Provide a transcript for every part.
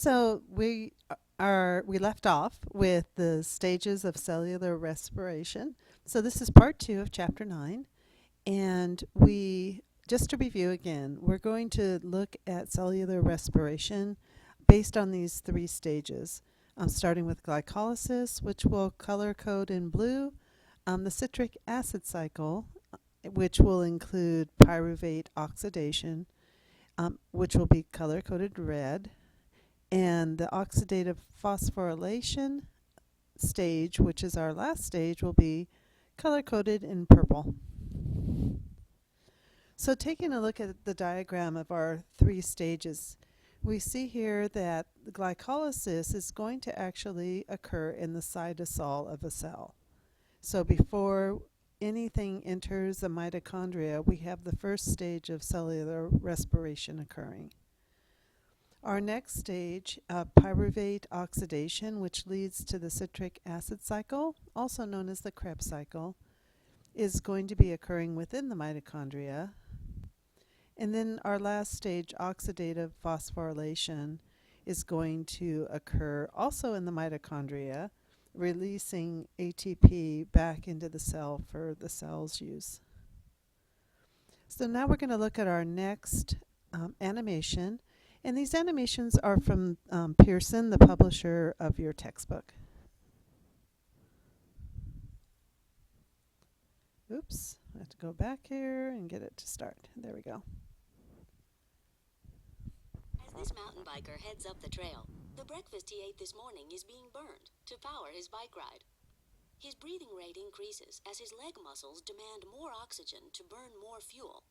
So we left off with the stages of cellular respiration. So this is part 2 of chapter 9, and we just to review again, we're going to look at cellular respiration based on these 3 stages. Starting with glycolysis, which will color code in blue, the citric acid cycle, which will include pyruvate oxidation, which will be color coded red, and the oxidative phosphorylation stage, which is our last stage, will be color coded in purple. So taking a look at the diagram of our 3 stages, we see here that the glycolysis is going to actually occur in the cytosol of a cell. So before anything enters the mitochondria, we have the first stage of cellular respiration occurring. Our next stage, pyruvate oxidation, which leads to the citric acid cycle, also known as the Krebs cycle, is going to be occurring within the mitochondria. And then our last stage, oxidative phosphorylation, is going to occur also in the mitochondria, releasing ATP back into the cell for the cell's use. So now we're going to look at our next animation. And these animations are from Pearson, the publisher of your textbook. Oops, I have to go back here and get it to start. There we go. As this mountain biker heads up the trail, the breakfast he ate this morning is being burned to power his bike ride. His breathing rate increases as his leg muscles demand more oxygen to burn more fuel.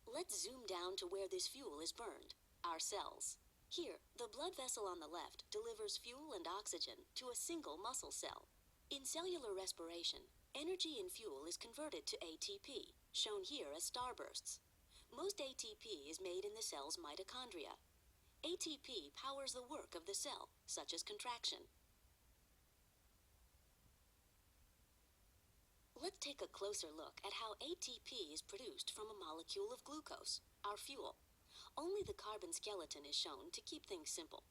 Let's zoom down to where this fuel is burned, our cells. Here, the blood vessel on the left delivers fuel and oxygen to a single muscle cell. In cellular respiration, energy in fuel is converted to ATP, shown here as starbursts. Most ATP is made in the cell's mitochondria. ATP powers the work of the cell, such as contraction. Let's take a closer look at how ATP is produced from a molecule of glucose, our fuel. Only the carbon skeleton is shown to keep things simple.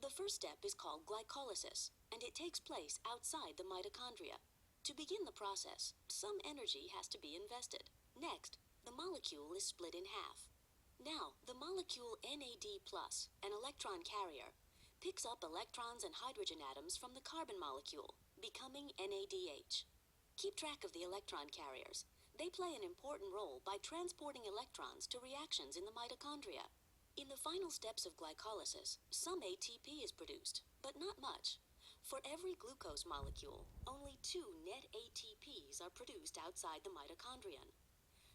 The first step is called glycolysis, and it takes place outside the mitochondria. To begin the process, some energy has to be invested. Next, the molecule is split in half. Now, the molecule NAD+, an electron carrier, picks up electrons and hydrogen atoms from the carbon molecule, becoming NADH. Keep track of the electron carriers. They play an important role by transporting electrons to reactions in the mitochondria. In the final steps of glycolysis, some ATP is produced, but not much. For every glucose molecule, only 2 net ATPs are produced outside the mitochondrion.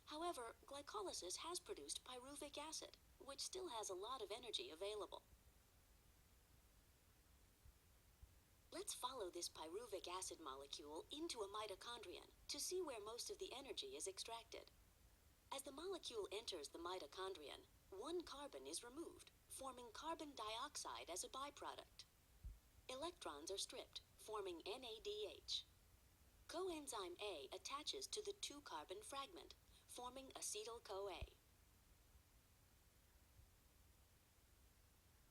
However, glycolysis has produced pyruvic acid, which still has a lot of energy available. Let's follow this pyruvic acid molecule into a mitochondrion to see where most of the energy is extracted. As the molecule enters the mitochondrion, 1 carbon is removed, forming carbon dioxide as a byproduct. Electrons are stripped, forming NADH. Coenzyme A attaches to the 2-carbon fragment, forming acetyl-CoA.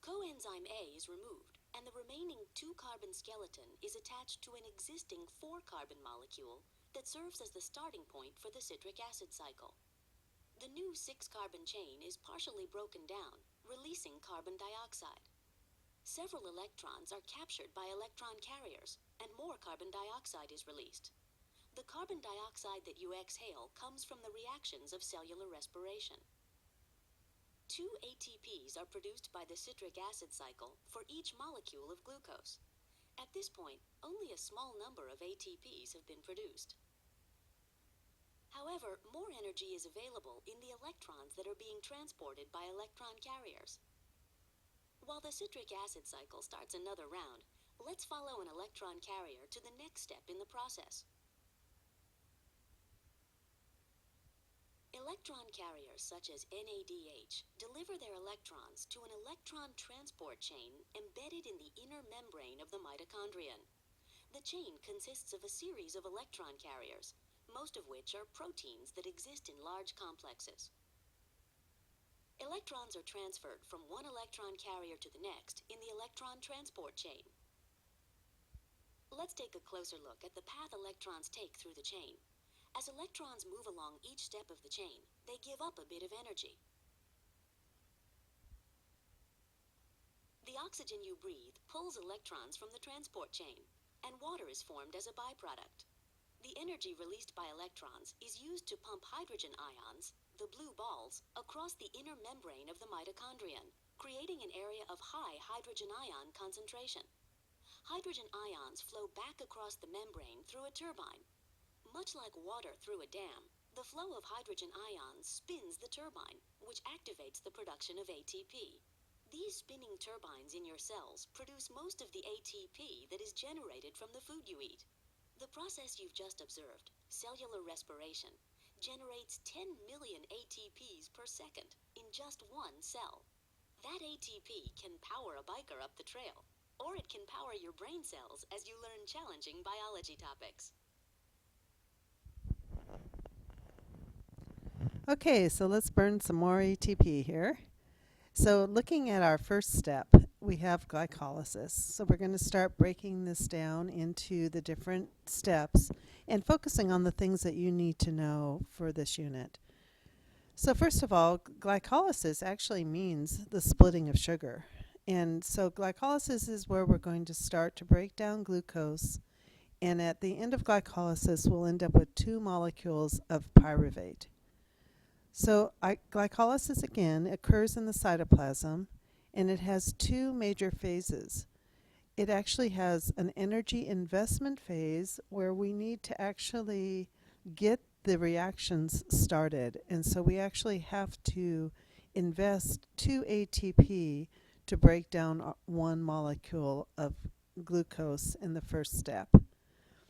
Coenzyme A is removed, and the remaining 2-carbon skeleton is attached to an existing 4-carbon molecule that serves as the starting point for the citric acid cycle. The new 6-carbon chain is partially broken down, releasing carbon dioxide. Several electrons are captured by electron carriers, and more carbon dioxide is released. The carbon dioxide that you exhale comes from the reactions of cellular respiration. 2 ATPs are produced by the citric acid cycle for each molecule of glucose. At this point, only a small number of ATPs have been produced. However, more energy is available in the electrons that are being transported by electron carriers. While the citric acid cycle starts another round, let's follow an electron carrier to the next step in the process. Electron carriers such as NADH deliver their electrons to an electron transport chain embedded in the inner membrane of the mitochondrion. The chain consists of a series of electron carriers, most of which are proteins that exist in large complexes. Electrons are transferred from one electron carrier to the next in the electron transport chain. Let's take a closer look at the path electrons take through the chain. As electrons move along each step of the chain, they give up a bit of energy. The oxygen you breathe pulls electrons from the transport chain, and water is formed as a byproduct. The energy released by electrons is used to pump hydrogen ions, the blue balls, across the inner membrane of the mitochondrion, creating an area of high hydrogen ion concentration. Hydrogen ions flow back across the membrane through a turbine. Much like water through a dam, the flow of hydrogen ions spins the turbine, which activates the production of ATP. These spinning turbines in your cells produce most of the ATP that is generated from the food you eat. The process you've just observed, cellular respiration, generates 10 million ATPs per second in just one cell. That ATP can power a biker up the trail, or it can power your brain cells as you learn challenging biology topics. Okay, so let's burn some more ATP here. So looking at our first step, we have glycolysis. So we're going to start breaking this down into the different steps and focusing on the things that you need to know for this unit. So first of all, glycolysis actually means the splitting of sugar. And so glycolysis is where we're going to start to break down glucose. And at the end of glycolysis, we'll end up with 2 molecules of pyruvate. So glycolysis, again, occurs in the cytoplasm, and it has 2 major phases. It actually has an energy investment phase where we need to actually get the reactions started. And so we actually have to invest 2 ATP to break down 1 molecule of glucose in the first step.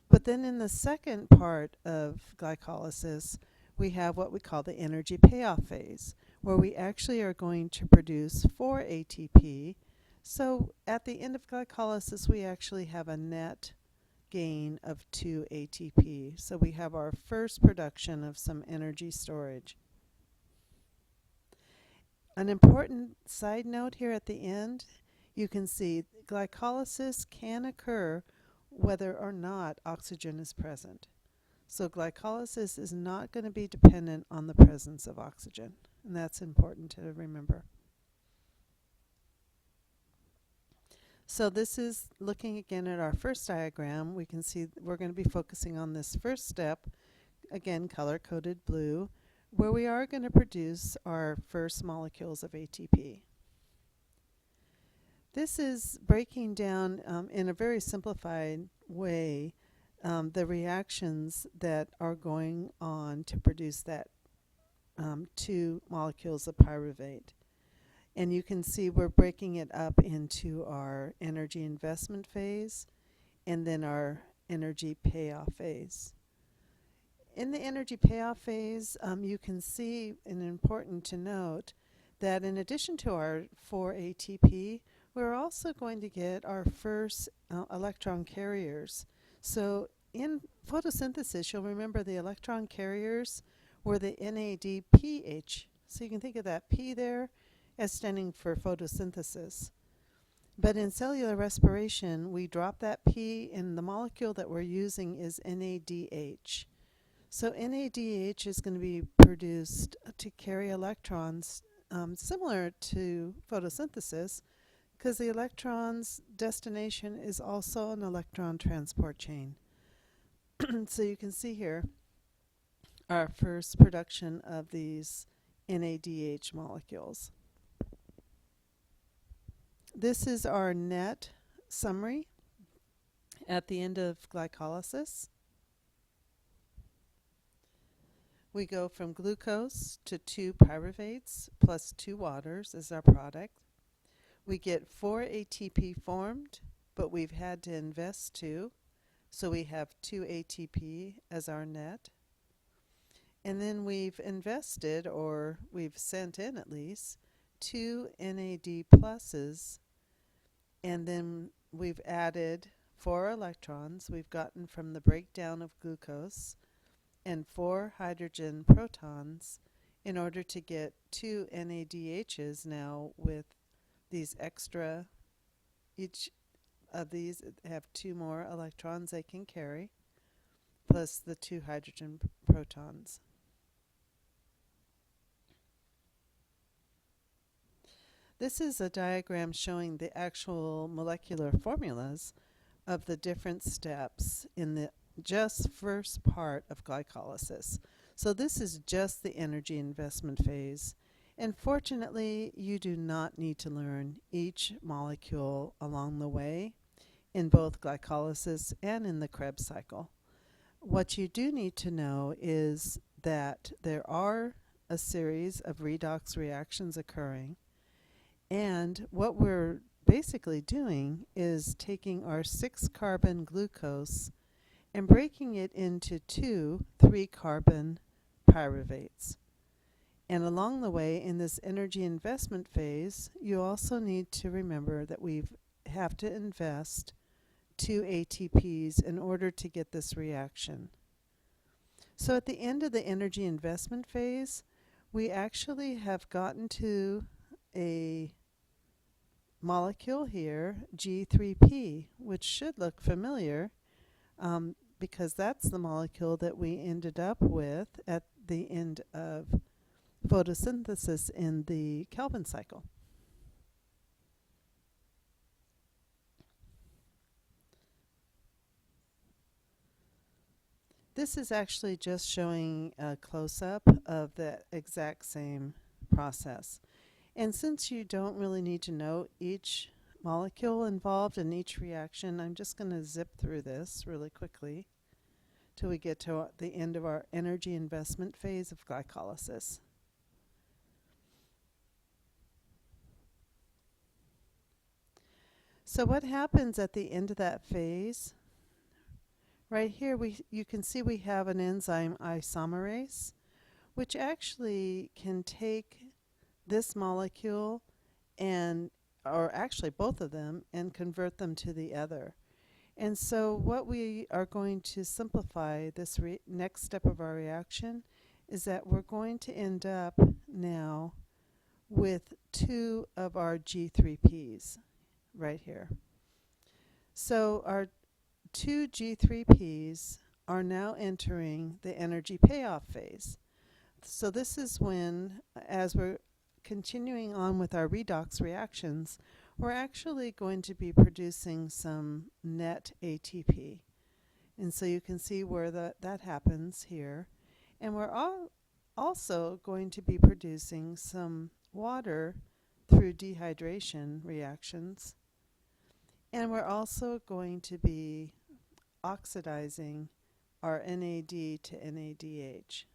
But then in the second part of glycolysis, we have what we call the energy payoff phase, where we actually are going to produce 4 ATP. So at the end of glycolysis, we actually have a net gain of 2 ATP. So we have our first production of some energy storage. An important side note here at the end, you can see glycolysis can occur whether or not oxygen is present. So glycolysis is not going to be dependent on the presence of oxygen, and that's important to remember. So this is looking again at our first diagram. We can see we're going to be focusing on this first step, again color-coded blue, where we are going to produce our first molecules of ATP. This is breaking down in a very simplified way the reactions that are going on to produce that 2 molecules of pyruvate. And you can see we're breaking it up into our energy investment phase and then our energy payoff phase. In the energy payoff phase, you can see, and important to note, that in addition to our 4 ATP, we're also going to get our first electron carriers. So in photosynthesis, you'll remember the electron carriers were the NADPH. So you can think of that P there as standing for photosynthesis. But in cellular respiration, we drop that P, and the molecule that we're using is NADH. So NADH is going to be produced to carry electrons similar to photosynthesis, because the electron's destination is also an electron transport chain. So you can see here our first production of these NADH molecules. This is our net summary at the end of glycolysis. We go from glucose to 2 pyruvates plus 2 waters as our product. We get 4 ATP formed, but we've had to invest 2. So we have 2 ATP as our net. And then we've invested, or we've sent in at least, 2 NAD pluses. And then we've added 4 electrons we've gotten from the breakdown of glucose and 4 hydrogen protons in order to get two NADHs now with these extra, each of these have two more electrons they can carry, plus the two hydrogen protons. This is a diagram showing the actual molecular formulas of the different steps in the just first part of glycolysis. So this is just the energy investment phase. And fortunately, you do not need to learn each molecule along the way in both glycolysis and in the Krebs cycle. What you do need to know is that there are a series of redox reactions occurring, and what we're basically doing is taking our 6-carbon glucose and breaking it into two 3-carbon pyruvates. And along the way, in this energy investment phase, you also need to remember that we have to invest 2 ATPs in order to get this reaction. So at the end of the energy investment phase, we actually have gotten to a molecule here, G3P, which should look familiar because that's the molecule that we ended up with at the end of photosynthesis in the Kelvin cycle. This is actually just showing a close-up of the exact same process. And since you don't really need to know each molecule involved in each reaction, I'm just going to zip through this really quickly till we get to the end of our energy investment phase of glycolysis. So what happens at the end of that phase? Right here you can see we have an enzyme isomerase, which actually can take this molecule or actually both of them, and convert them to the other. And so what we are going to simplify this next step of our reaction is that we're going to end up now with 2 of our G3Ps right here. So our 2 G3Ps are now entering the energy payoff phase. So this is when, as we're continuing on with our redox reactions, we're actually going to be producing some net ATP. And so you can see where that happens here. And we're also going to be producing some water through dehydration reactions. And we're also going to be oxidizing our NAD to NADH.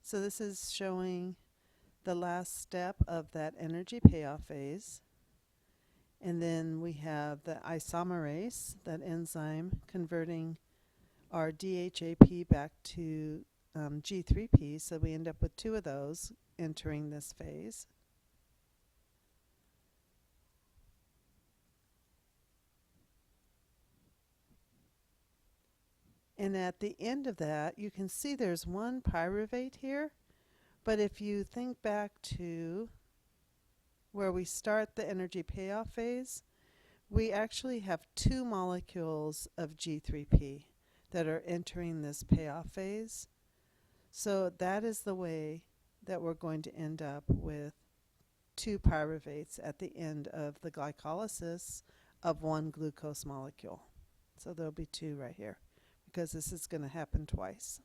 So this is showing the last step of that energy payoff phase. And then we have the isomerase, that enzyme, converting our DHAP back to G3P. So we end up with 2 of those entering this phase. And at the end of that, you can see there's 1 pyruvate here. But if you think back to where we start the energy payoff phase, we actually have 2 molecules of G3P that are entering this payoff phase. So that is the way that we're going to end up with 2 pyruvates at the end of the glycolysis of 1 glucose molecule. So there'll be 2 right here, because this is going to happen twice.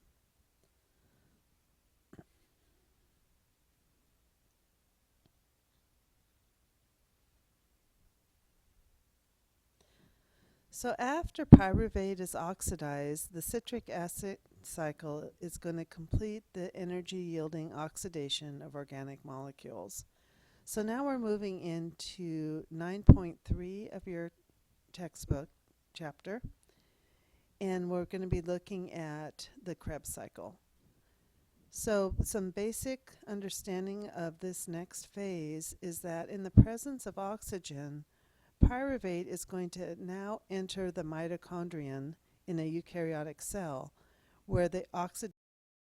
So after pyruvate is oxidized, the citric acid cycle is going to complete the energy yielding oxidation of organic molecules. So now we're moving into 9.3 of your textbook chapter, and we're going to be looking at the Krebs cycle. So some basic understanding of this next phase is that in the presence of oxygen, pyruvate is going to now enter the mitochondrion in a eukaryotic cell, where the